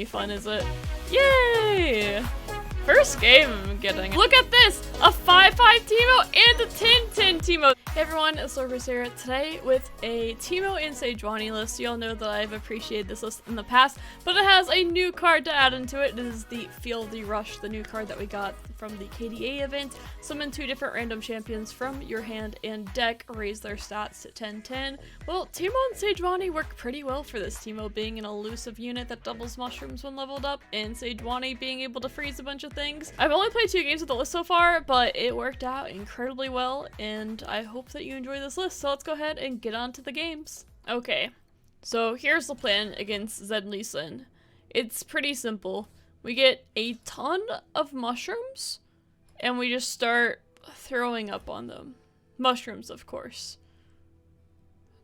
any fun, is it? Yay! First game I'm getting. Look at this! A 5-5 Teemo and a 10-10 Teemo! Hey everyone, it's Lorcus here today with a Teemo and Sejuani list. You all know that I've appreciated this list in the past, but it has a new card to add into it. It is the Feel the Rush, the new card that we got from the KDA event. Summon 2 different random champions from your hand and deck, raise their stats to 10-10. Well, Teemo and Sejuani work pretty well for this. Teemo being an elusive unit that doubles mushrooms when leveled up, and Sejuani being able to freeze a bunch of things. I've only played 2 games with the list so far, but it worked out incredibly well, and I hope that you enjoy this list. So let's go ahead and get on to the games. Okay, so here's the plan against Zed Lee Sin. It's pretty simple. We get a ton of mushrooms, and we just start throwing up on them. Mushrooms, of course.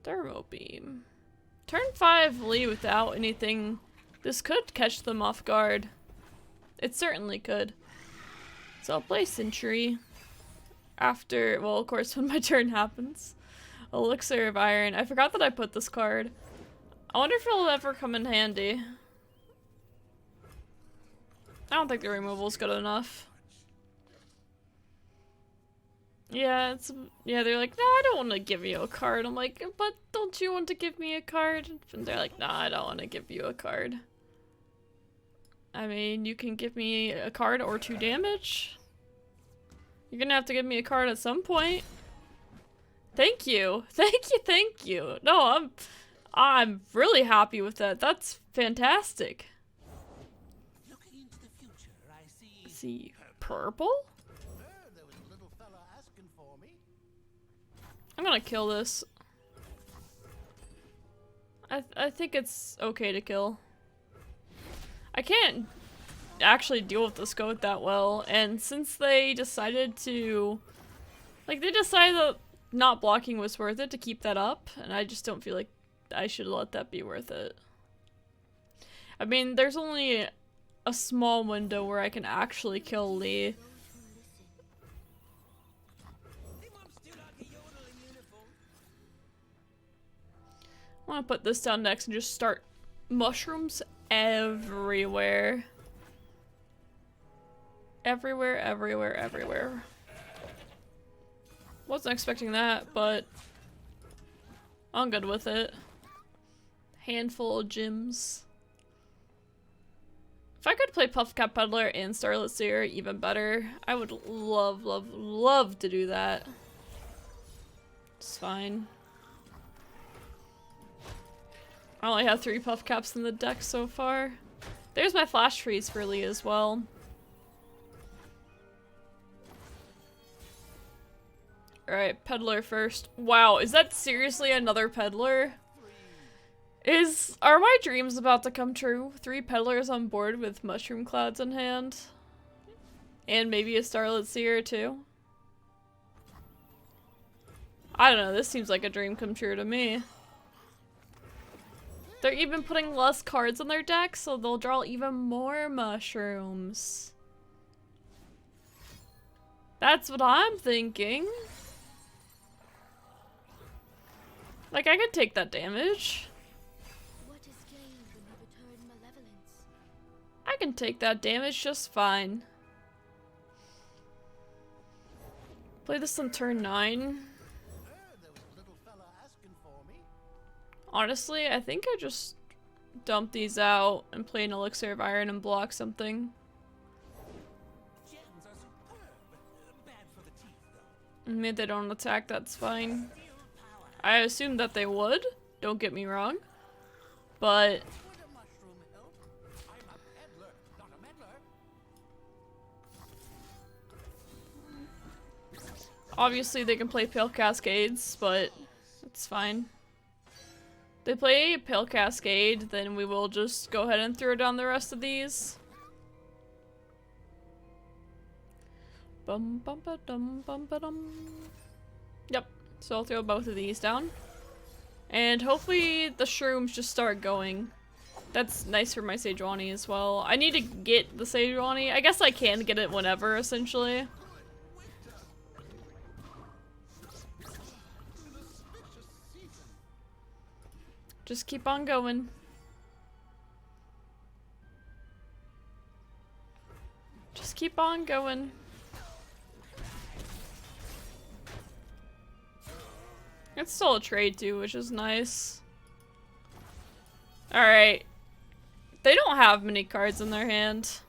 Thermo Beam. Turn 5 Lee without anything. This could catch them off guard. It certainly could. So I'll play Sentry after, well, of course, when my turn happens. Elixir of Iron. I forgot that I put this card. I wonder if it'll ever come in handy. I don't think the removal's good enough. Yeah, they're like, nah, I don't want to give you a card. I'm like, but don't you want to give me a card? And they're like, nah, I don't want to give you a card. I mean, you can give me a card or 2 damage. You're gonna have to give me a card at some point. Thank you. Thank you. No, I'm really happy with that. That's fantastic. Looking into the future, I see purple? There was a little fella asking for me. I'm gonna kill this. I think it's okay to kill. I can't actually deal with this goat that well, and since they decided to, like, they decided that not blocking was worth it to keep that up, and I just don't feel like I should let that be worth it. I mean, there's only a small window where I can actually kill Lee. I want to put this down next and just start mushrooms everywhere. Everywhere. Wasn't expecting that, but I'm good with it. Handful of gems. If I could play Puffcap Peddler and Starlit Seer, even better. I would love to do that. It's fine. I only have 3 Puffcaps in the deck so far. There's my Flash Freeze for Lee as well. Alright, Peddler first. Wow, is that seriously another Peddler? Are my dreams about to come true? 3 Peddlers on board with Mushroom Clouds in hand? And maybe a Starlit Seer too? I don't know, this seems like a dream come true to me. They're even putting less cards in their deck, so they'll draw even more mushrooms. That's what I'm thinking. Like, I could take that damage. What is gained when you return malevolence? I can take that damage just fine. Play this on turn 9. There was a little fella asking for me. Honestly, I think I just dump these out and play an Elixir of Iron and block something. Gems are superb. Bad for the teeth, though. Maybe they don't attack, that's fine. I assume that they would, don't get me wrong. But Would a mushroom help? I'm a peddler, not a meddler. obviously they can play Pale Cascades, but it's fine. They play Pale Cascade, then we will just go ahead and throw down the rest of these. Bum bum ba dum bum ba dum. Yep, so I'll throw both of these down. And hopefully the shrooms just start going. That's nice for my Sejuani as well. I need to get the Sejuani. I guess I can get it whenever, essentially. Just keep on going. Just keep on going. It's still a trade too, which is nice. Alright. They don't have many cards in their hand.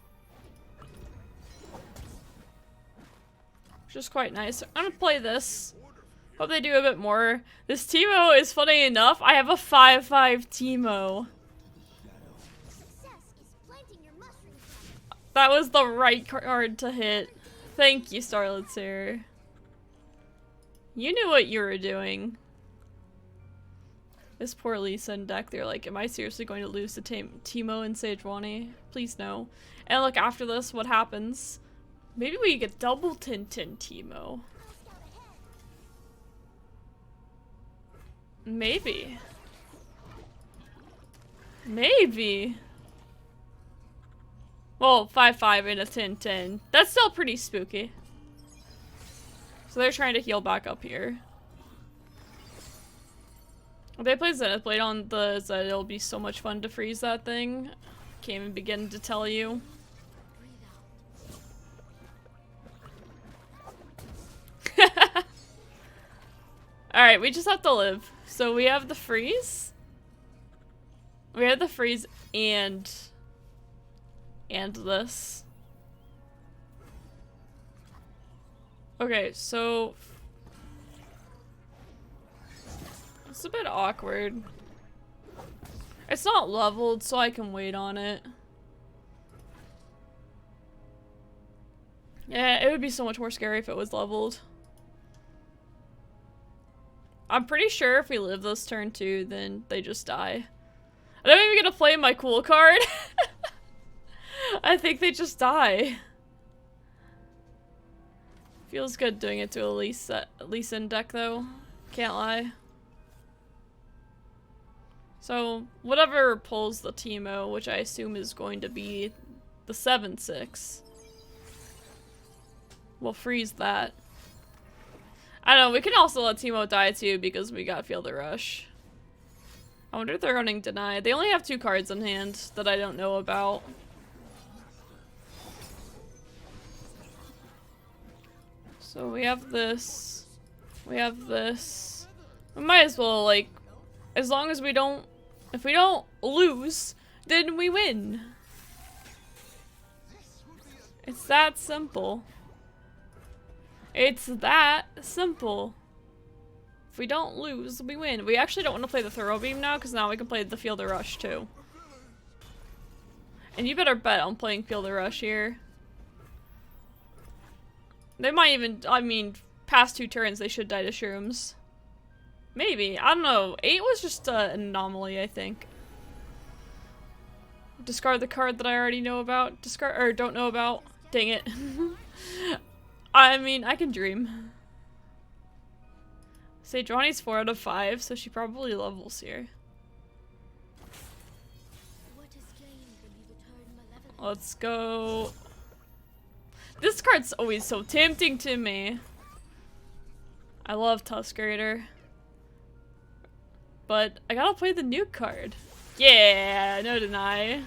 Which is quite nice. I'm gonna play this. Hope they do a bit more. This TEEMO is funny enough. I have a 5/5 TEEMO. That was the right card to hit. Thank you, Starlit Seer. You knew what you were doing. This poor Lisa in deck, they're like, am I seriously going to lose to TEEMO and Sejuani? Please no. And look, after this, what happens? Maybe we get double Tintin TEEMO. Maybe. Maybe. Well, 5/5 and a Tintin. That's still pretty spooky. So they're trying to heal back up here. If they play Zenith Blade on the Zed, it'll be so much fun to freeze that thing. Can't even begin to tell you. Alright, we just have to live. So we have the freeze. We have the freeze and this. Okay, so it's a bit awkward. It's not leveled, so I can wait on it. Yeah, it would be so much more scary if it was leveled. I'm pretty sure if we live this turn too, then they just die. I don't even get to play my cool card. I think they just die. Feels good doing it to a Lee Sin deck though. Can't lie. So, whatever pulls the TEEMO, which I assume is going to be the 7/6. We'll freeze that. I don't know, we can also let TEEMO die too because we got Feel the Rush. I wonder if they're running Deny. They only have 2 cards in hand that I don't know about. So we have this. We have this. We might as well, like, as long as we don't, if we don't lose, then we win. It's that simple. It's that simple. If we don't lose, we win. We actually don't want to play the Thorough Beam now, because now we can play the Feel the Rush too. And you better bet I'm playing Feel the Rush here. They might even, I mean, past 2 turns they should die to Shrooms. Maybe. I don't know. 8 was just an anomaly, I think. Discard the card that I already know about. Discard, or don't know about. Dang it. I mean, I can dream. Sejuani's 4 out of 5, so she probably levels here. Let's go. This card's always so tempting to me. I love Tusk Raider. But I gotta play the new card. Yeah, no deny.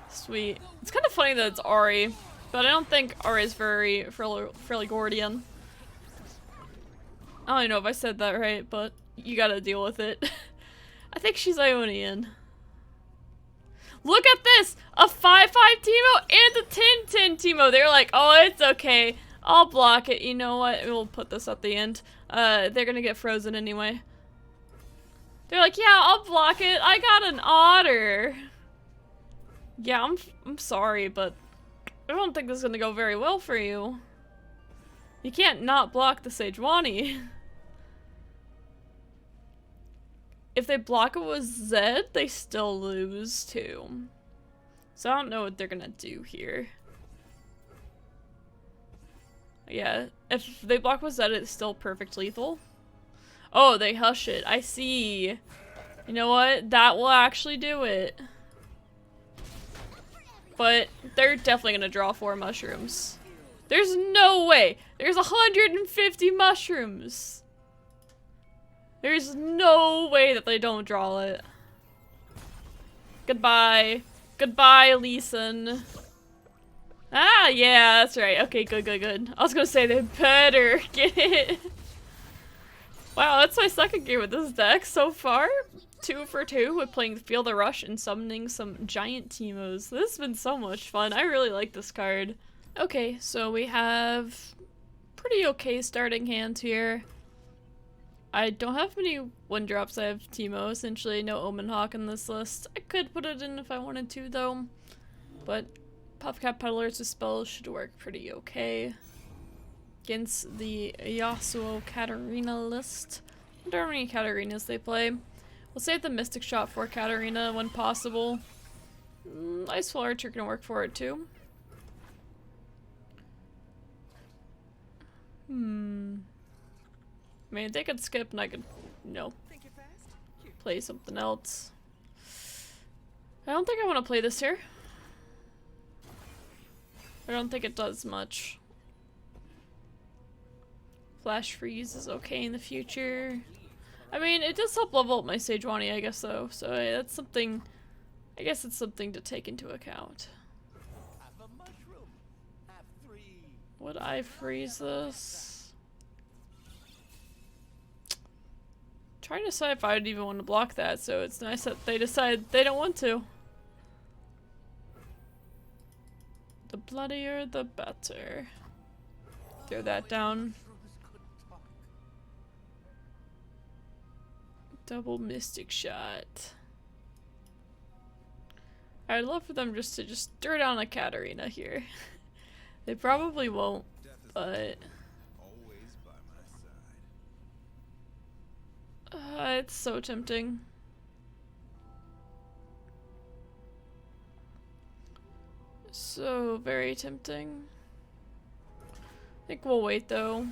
Sweet. It's kind of funny that it's Ari, but I don't think Ari is very Freligordian. I don't even know if I said that right, but you gotta deal with it. I think she's Ionian. Look at this! A 5/5 TEEMO and a Tintin TEEMO! They're like, oh, it's okay. I'll block it. You know what? We'll put this at the end. They're gonna get frozen anyway. They're like, yeah, I'll block it. I got an otter. Yeah, I'm sorry, but I don't think this is gonna go very well for you. You can't not block the Sejuani. If they block it with Zed, they still lose too. So I don't know what they're gonna do here. Yeah, if they block with Zed, it's still perfect lethal. Oh, they hush it. I see. You know what? That will actually do it. But they're definitely gonna draw 4 mushrooms. There's no way. There's 150 mushrooms. There's no way that they don't draw it. Goodbye. Goodbye, Leeson. Ah, yeah, that's right. Okay, good, good, good. I was gonna say they better get it. Wow, that's my second game with this deck so far. 2 for 2 with playing Feel the Rush and summoning some giant Teemos. This has been so much fun. I really like this card. Okay, so we have pretty okay starting hands here. I don't have many 1-drops. I have Teemo, essentially no Omen Hawk in this list. I could put it in if I wanted to though, but Puffcat Peddlers with spells should work pretty okay against the Yasuo Katarina list. I wonder how many Katarinas they play. We'll save the Mystic Shot for Katarina when possible. Icefall Archer can work for it too. I mean, they could skip and I could, you know, play something else. I don't think I want to play this here. I don't think it does much. Flash Freeze is okay in the future. I mean, it does help level up my Sejuani, I guess, though. So that's something, I guess it's something to take into account. Would I freeze this? Trying to decide if I would even want to block that, so it's nice that they decide they don't want to. The bloodier, the better. Throw that down. Double Mystic Shot. I'd love for them just to throw down a Katarina here. They probably won't, but it's so tempting. So very tempting. I think we'll wait though.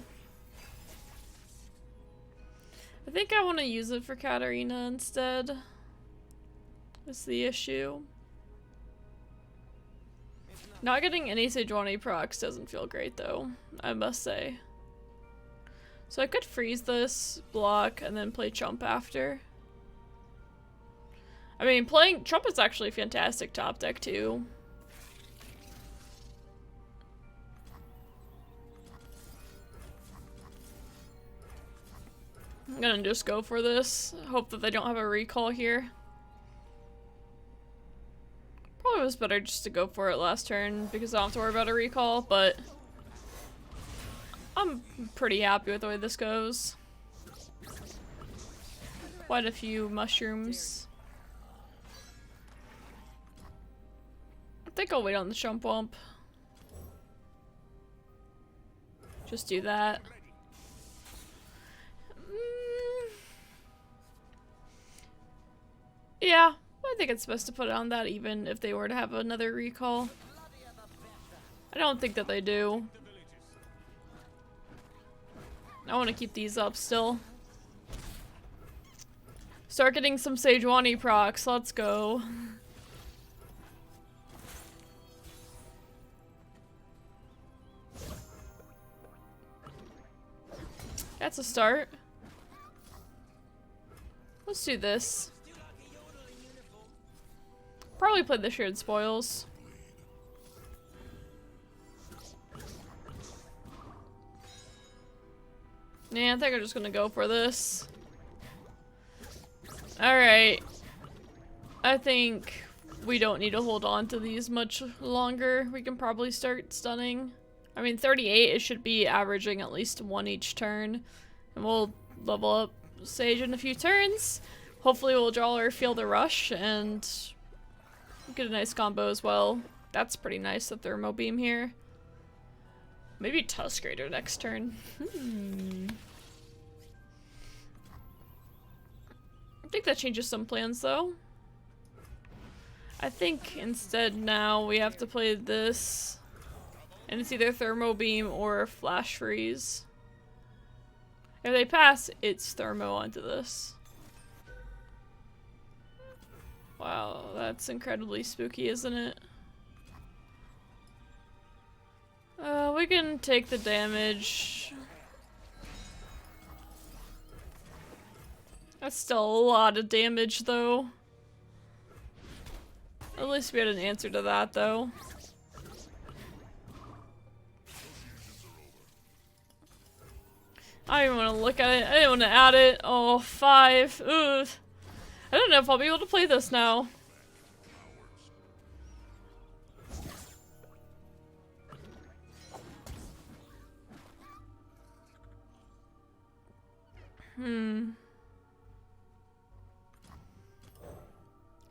I think I want to use it for Katarina instead. That's the issue. Not getting any Sejuani procs doesn't feel great though, I must say. So I could freeze this, block, and then play Chump after. I mean, playing Chump is actually fantastic top deck too. I'm gonna just go for this. Hope that they don't have a recall here. Probably was better just to go for it last turn because I don't have to worry about a recall, but I'm pretty happy with the way this goes. Quite a few mushrooms. I think I'll wait on the Chump Wump. Just do that. Yeah, I think it's best to put it on that even if they were to have another recall. I don't think that they do. I want to keep these up still. Start getting some Sejuani procs, let's go. That's a start. Let's do this. Probably play the Shared Spoils. Yeah, I think I'm just gonna go for this. Alright. I think we don't need to hold on to these much longer. We can probably start stunning. I mean, 38, it should be averaging at least 1 each turn. And we'll level up Sage in a few turns. Hopefully we'll draw or Feel the Rush and get a nice combo as well. That's pretty nice, the Thermo Beam here. Maybe Tusk Raider next turn. I think that changes some plans though. I think instead now we have to play this. And it's either Thermo Beam or Flash Freeze. If they pass, it's Thermo onto this. Wow, that's incredibly spooky, isn't it? We can take the damage. That's still a lot of damage, though. At least we had an answer to that, though. I don't even want to look at it. I didn't want to add it. Oh, 5. Ooh. I don't know if I'll be able to play this now.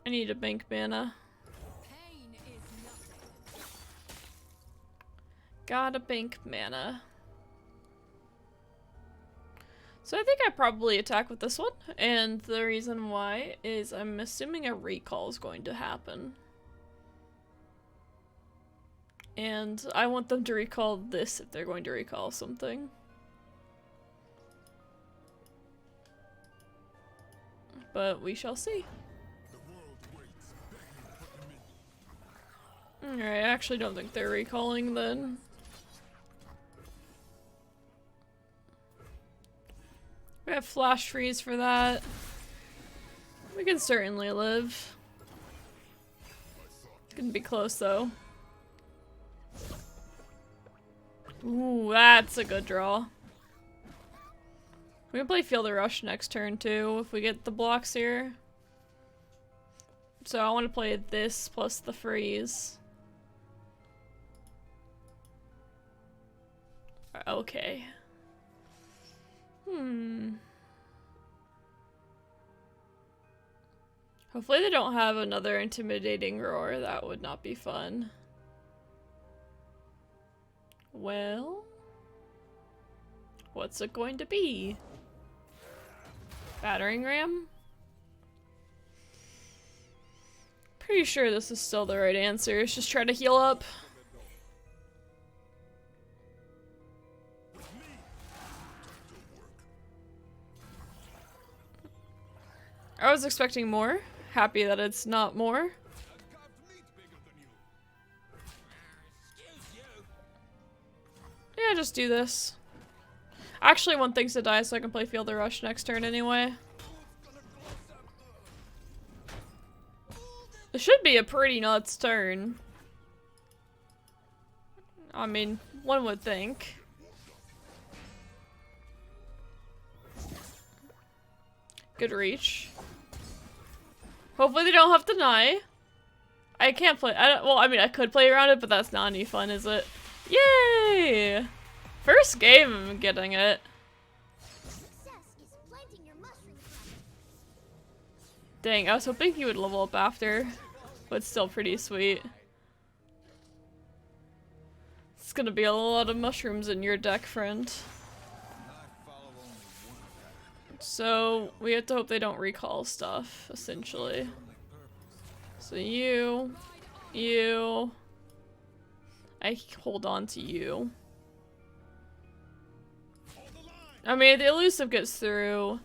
I need a bank mana. Got a bank mana. So I think I probably attack with this one, and the reason why is I'm assuming a recall is going to happen. And I want them to recall this if they're going to recall something. But we shall see. Alright, I actually don't think they're recalling then. We have flash freeze for that. We can certainly live. Gonna be close though. Ooh, that's a good draw. We can play Feel the Rush next turn too if we get the blocks here. So I want to play this plus the freeze. Okay. Hopefully they don't have another intimidating roar. That would not be fun. Well, what's it going to be? Battering ram? Pretty sure this is still the right answer. Let's just try to heal up. I was expecting more. Happy that it's not more. Yeah, just do this. I actually want things to die so I can play Feel the Rush next turn anyway. It should be a pretty nuts turn. I mean, one would think. Good reach. Hopefully they don't have to deny. I can't play. Well, I mean, I could play around it, but that's not any fun, is it? Yay! First game, I'm getting it. Dang, I was hoping he would level up after, but still pretty sweet. It's gonna be a lot of mushrooms in your deck, friend. So, we have to hope they don't recall stuff, essentially. So you, I hold on to you. I mean, if the elusive gets through,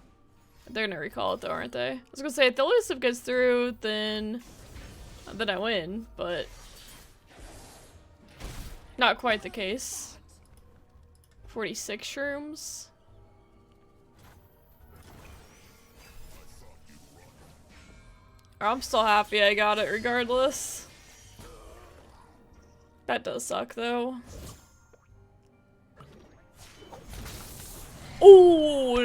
they're gonna recall it though, aren't they? I was gonna say, if the elusive gets through, then I win, but not quite the case. 46 shrooms. I'm still happy I got it regardless. That does suck though. Ooh,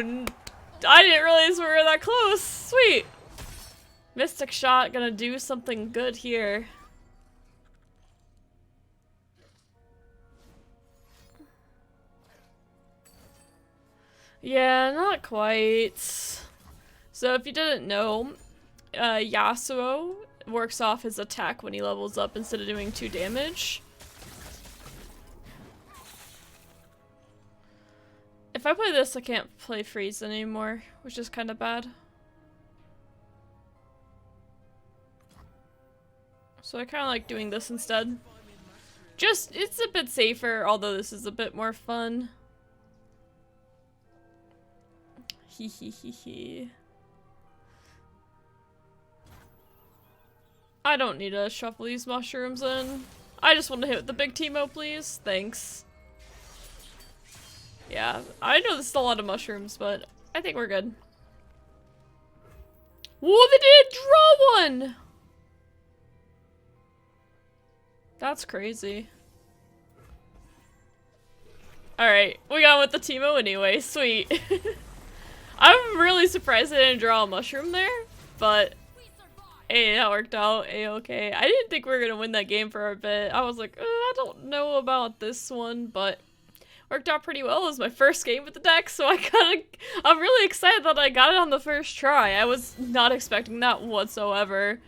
I didn't realize we were that close. Sweet. Mystic Shot gonna do something good here. Yeah, not quite. So if you didn't know, Yasuo works off his attack when he levels up instead of doing 2 damage. If I play this, I can't play Freeze anymore, which is kind of bad. So I kind of like doing this instead. Just, it's a bit safer, although this is a bit more fun. Hee hee hee hee. I don't need to shuffle these mushrooms in. I just want to hit with the big TEEMO, please. Thanks. Yeah, I know this is a lot of mushrooms, but I think we're good. Whoa, they did draw one! That's crazy. Alright, we got with the Teemo anyway, sweet. I'm really surprised I didn't draw a mushroom there, but hey, that worked out a-okay. I didn't think we were gonna win that game for a bit. I was like, I don't know about this one, but worked out pretty well. It was my first game with the deck, so I'm really excited that I got it on the first try. I was not expecting that whatsoever.